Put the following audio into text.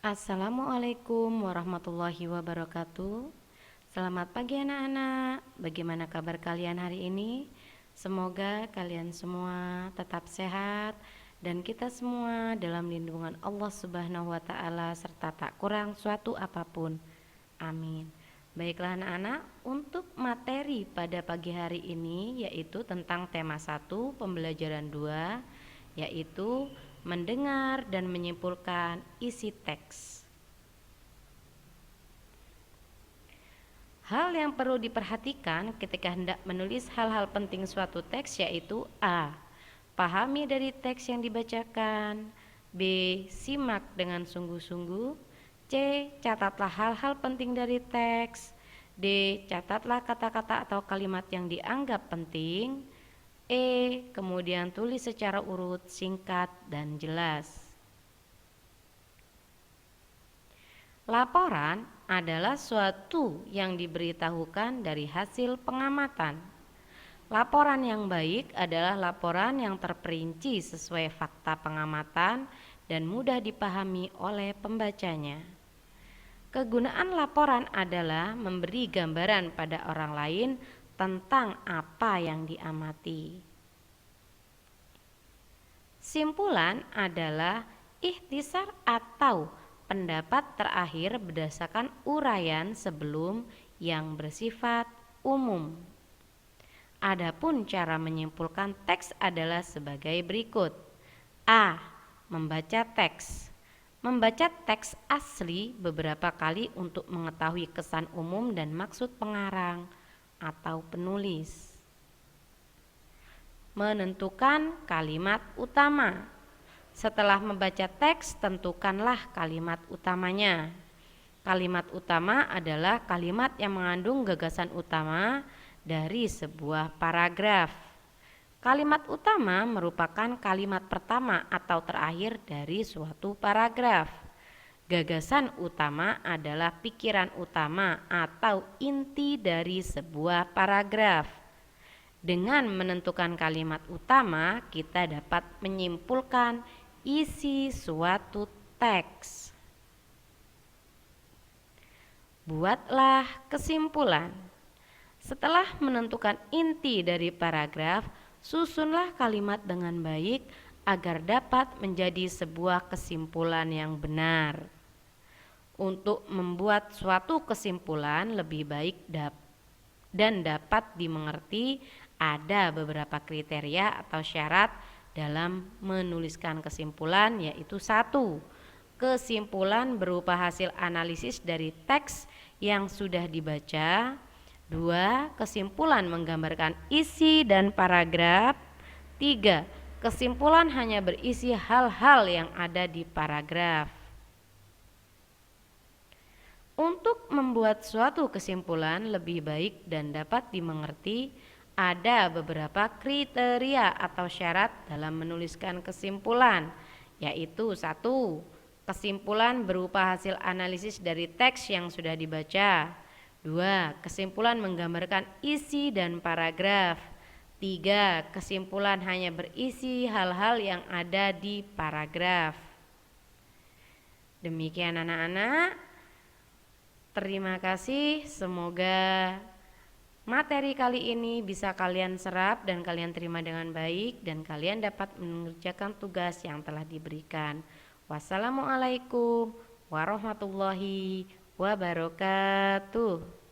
Assalamualaikum warahmatullahi wabarakatuh. Selamat pagi anak-anak. Bagaimana kabar kalian hari ini? Semoga kalian semua tetap sehat dan kita semua dalam lindungan Allah Subhanahu wa taala serta tak kurang suatu apapun. Amin. Baiklah anak-anak, untuk materi pada pagi hari ini yaitu tentang tema 1 pembelajaran 2, yaitu mendengar dan menyimpulkan isi teks. Hal yang perlu diperhatikan ketika hendak menulis hal-hal penting suatu teks yaitu A. Pahami dari teks yang dibacakan. B. Simak dengan sungguh-sungguh. C. Catatlah hal-hal penting dari teks. D. Catatlah kata-kata atau kalimat yang dianggap penting. E. Kemudian tulis secara urut, singkat, dan jelas. Laporan adalah suatu yang diberitahukan dari hasil pengamatan. Laporan yang baik adalah laporan yang terperinci sesuai fakta pengamatan dan mudah dipahami oleh pembacanya. Kegunaan laporan adalah memberi gambaran pada orang lain tentang apa yang diamati. Simpulan adalah ikhtisar atau pendapat terakhir berdasarkan uraian sebelum yang bersifat umum. Adapun cara menyimpulkan teks adalah sebagai berikut. A. Membaca teks. Membaca teks asli beberapa kali untuk mengetahui kesan umum dan maksud pengarang atau penulis. Menentukan kalimat utama. Setelah membaca teks, tentukanlah kalimat utamanya. Kalimat utama adalah kalimat yang mengandung gagasan utama dari sebuah paragraf. Kalimat utama merupakan kalimat pertama atau terakhir dari suatu paragraf. Gagasan utama adalah pikiran utama atau inti dari sebuah paragraf. Dengan menentukan kalimat utama, kita dapat menyimpulkan isi suatu teks. Buatlah kesimpulan. Setelah menentukan inti dari paragraf, susunlah kalimat dengan baik agar dapat menjadi sebuah kesimpulan yang benar. Untuk membuat suatu kesimpulan lebih baik dan dapat dimengerti, ada beberapa kriteria atau syarat dalam menuliskan kesimpulan, yaitu 1. Kesimpulan berupa hasil analisis dari teks yang sudah dibaca. 2. Kesimpulan menggambarkan isi dan paragraf. 3. Kesimpulan hanya berisi hal-hal yang ada di paragraf. Untuk membuat suatu kesimpulan lebih baik dan dapat dimengerti, ada beberapa kriteria atau syarat dalam menuliskan kesimpulan, yaitu 1. Kesimpulan berupa hasil analisis dari teks yang sudah dibaca. 2. Kesimpulan menggambarkan isi dan paragraf. 3. Kesimpulan hanya berisi hal-hal yang ada di paragraf. Demikian anak-anak. Terima kasih. Semoga materi kali ini bisa kalian serap dan kalian terima dengan baik dan kalian dapat mengerjakan tugas yang telah diberikan. Wassalamualaikum warahmatullahi wabarakatuh.